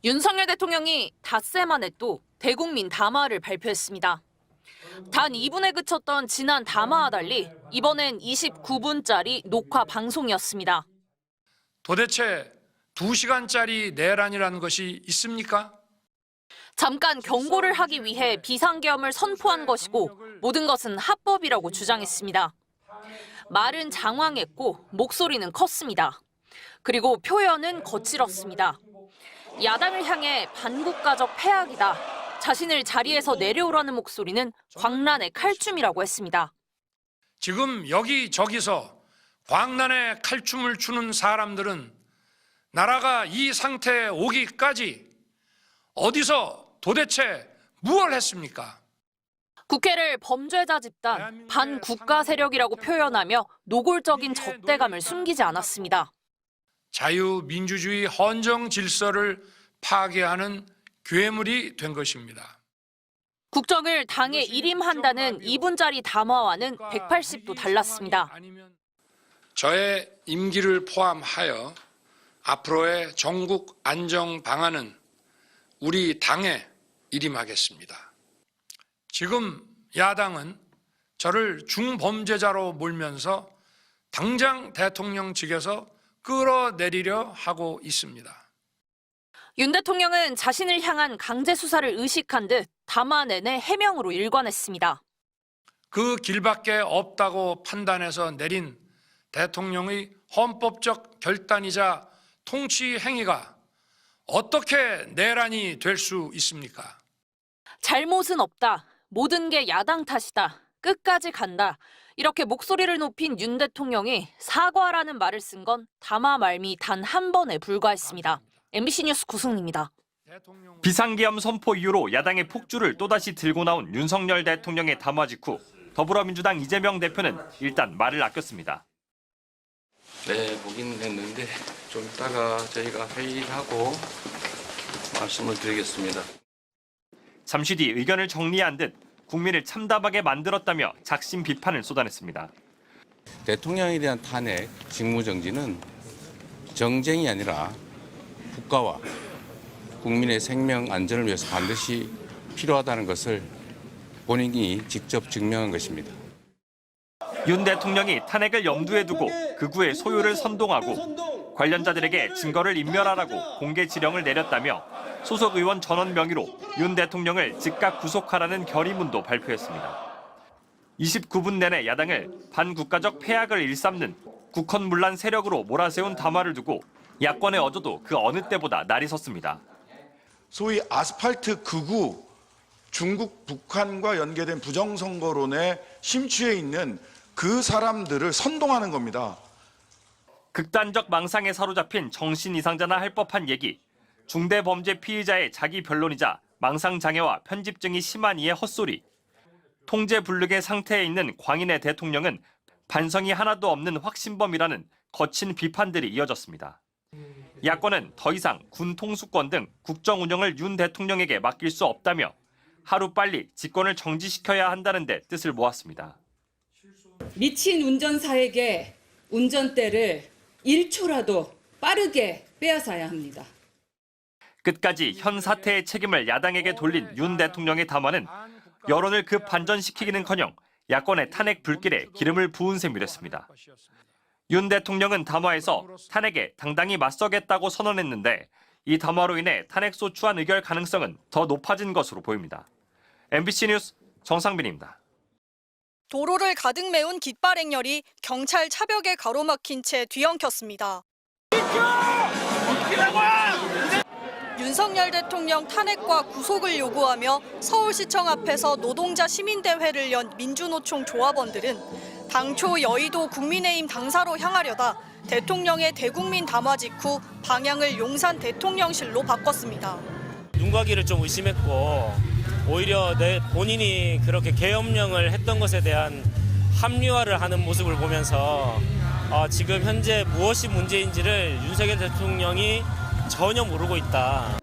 윤석열 대통령이 닷새 만에 또 대국민 담화를 발표했습니다. 단 2분에 그쳤던 지난 담화와 달리 이번엔 29분짜리 녹화 방송이었습니다. 도대체 2시간짜리 내란이라는 것이 있습니까? 잠깐 경고를 하기 위해 비상계엄을 선포한 것이고 모든 것은 합법이라고 주장했습니다. 말은 장황했고 목소리는 컸습니다. 그리고 표현은 거칠었습니다. 야당을 향해 반국가적 패악이다. 자신을 자리에서 내려오라는 목소리는 광란의 칼춤이라고 했습니다. 지금 여기저기서 광란의 칼춤을 추는 사람들은 나라가 이 상태에 오기까지 어디서 도대체 무엇을 했습니까? 국회를 범죄자 집단, 반국가 세력이라고 표현하며 노골적인 적대감을 숨기지 않았습니다. 자유민주주의 헌정 질서를 파괴하는 괴물이 된 것입니다. 국정을 당에 일임한다는 2분짜리 담화와는 180도 달랐습니다. 저의 임기를 포함하여 앞으로의 전국 안정 방안은 우리 당에 일임하겠습니다. 지금 야당은 저를 중범죄자로 몰면서 당장 대통령 측에서 끌어내리려 하고 있습니다. 윤 대통령은 자신을 향한 강제 수사를 의식한 듯 담화 내내 해명으로 일관했습니다. 그 길밖에 없다고 판단해서 내린 대통령의 헌법적 결단이자 통치 행위가 어떻게 내란이 될 수 있습니까? 잘못은 없다. 모든 게 야당 탓이다. 끝까지 간다. 이렇게 목소리를 높인 윤 대통령이 사과라는 말을 쓴 건 담화 말미 단 한 번에 불과했습니다. MBC 뉴스 구승입니다. 비상계엄 선포 이후로 야당의 폭주를 또다시 들고 나온 윤석열 대통령의 담화 직후 더불어민주당 이재명 대표는 일단 말을 아꼈습니다. 네, 보긴 했는데 좀 이따가 저희가 회의를 하고 말씀을 드리겠습니다. 잠시 뒤 의견을 정리한 듯 국민을 참담하게 만들었다며 작심 비판을 쏟아냈습니다. 대통령에 대한 탄핵, 직무정지는 정쟁이 아니라 국가와 국민의 생명 안전을 위해서 반드시 필요하다는 것을 본인이 직접 증명한 것입니다. 윤 대통령이 탄핵을 염두에 두고 극우의 소유를 선동하고 관련자들에게 증거를 인멸하라고 공개 지령을 내렸다며 소속 의원 전원 명의로 윤 대통령을 즉각 구속하라는 결의문도 발표했습니다. 29분 내내 야당을 반국가적 패악을 일삼는 국헌문란 세력으로 몰아세운 담화를 두고 야권의 어조도 그 어느 때보다 날이 섰습니다. 소위 아스팔트 극우, 중국, 북한과 연계된 부정선거론에 심취해 있는 그 사람들을 선동하는 겁니다. 극단적 망상에 사로잡힌 정신 이상자나 할 법한 얘기, 중대범죄 피의자의 자기 변론이자 망상장애와 편집증이 심한 이의 헛소리, 통제불능의 상태에 있는 광인의 대통령은 반성이 하나도 없는 확신범이라는 거친 비판들이 이어졌습니다. 야권은 더 이상 군 통수권 등 국정 운영을 윤 대통령에게 맡길 수 없다며 하루빨리 집권을 정지시켜야 한다는 데 뜻을 모았습니다. 미친 운전사에게 운전대를 1초라도 빠르게 빼앗아야 합니다. 끝까지 현 사태의 책임을 야당에게 돌린 윤 대통령의 담화는 여론을 급반전시키기는커녕 야권의 탄핵 불길에 기름을 부은 셈이 됐습니다. 윤 대통령은 담화에서 탄핵에 당당히 맞서겠다고 선언했는데 이 담화로 인해 탄핵 소추안 의결 가능성은 더 높아진 것으로 보입니다. MBC 뉴스 정상빈입니다. 도로를 가득 메운 깃발 행렬이 경찰 차벽에 가로막힌 채 뒤엉켰습니다. 윤석열 대통령 탄핵과 구속을 요구하며 서울시청 앞에서 노동자 시민대회를 연 민주노총 조합원들은 당초 여의도 국민의힘 당사로 향하려다 대통령의 대국민 담화 직후 방향을 용산 대통령실로 바꿨습니다. 눈과 귀를 좀 의심했고 오히려 본인이 그렇게 계엄령을 했던 것에 대한 합리화를 하는 모습을 보면서 지금 현재 무엇이 문제인지를 윤석열 대통령이 전혀 모르고 있다.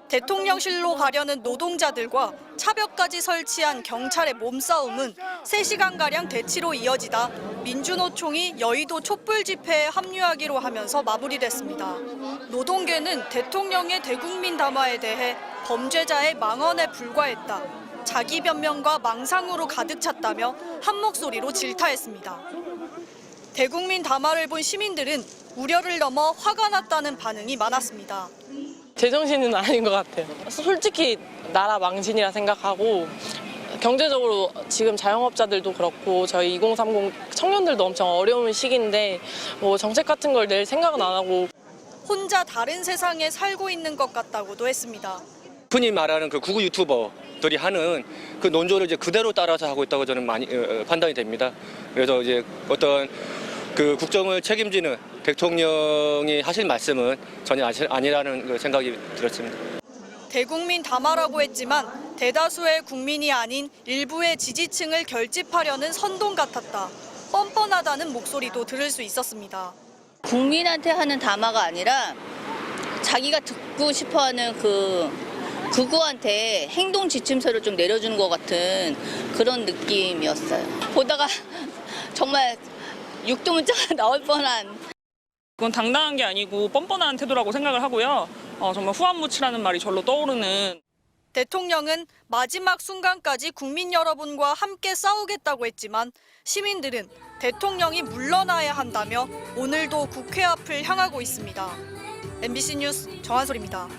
대통령실로 가려는 노동자들과 차벽까지 설치한 경찰의 몸싸움은 3시간가량 대치로 이어지다 민주노총이 여의도 촛불 집회에 합류하기로 하면서 마무리됐습니다. 노동계는 대통령의 대국민 담화에 대해 범죄자의 망언에 불과했다. 자기 변명과 망상으로 가득 찼다며 한 목소리로 질타했습니다. 대국민 담화를 본 시민들은 우려를 넘어 화가 났다는 반응이 많았습니다. 제정신은 아닌 것 같아요. 솔직히 나라 망신이라 생각하고 경제적으로 지금 자영업자들도 그렇고 저희 2030 청년들도 엄청 어려운 시기인데 뭐 정책 같은 걸 낼 생각은 안 하고 혼자 다른 세상에 살고 있는 것 같다고도 했습니다. 흔히 말하는 그 구구 유튜버들이 하는 그 논조를 이제 그대로 따라서 하고 있다고 저는 많이 판단이 됩니다. 그래서 이제 어떤 그 국정을 책임지는 대통령이 하실 말씀은 전혀 아니라는 그 생각이 들었습니다. 대국민 담화라고 했지만 대다수의 국민이 아닌 일부의 지지층을 결집하려는 선동 같았다. 뻔뻔하다는 목소리도 들을 수 있었습니다. 국민한테 하는 담화가 아니라 자기가 듣고 싶어하는 그 극우한테 행동 지침서를 좀 내려주는 것 같은 그런 느낌이었어요. 보다가 정말 육두문자가 나올 뻔한. 그건 당당한 게 아니고 뻔뻔한 태도라고 생각을 하고요. 정말 후안무치라는 말이 절로 떠오르는. 대통령은 마지막 순간까지 국민 여러분과 함께 싸우겠다고 했지만 시민들은 대통령이 물러나야 한다며 오늘도 국회 앞을 향하고 있습니다. MBC 뉴스 정한솔입니다.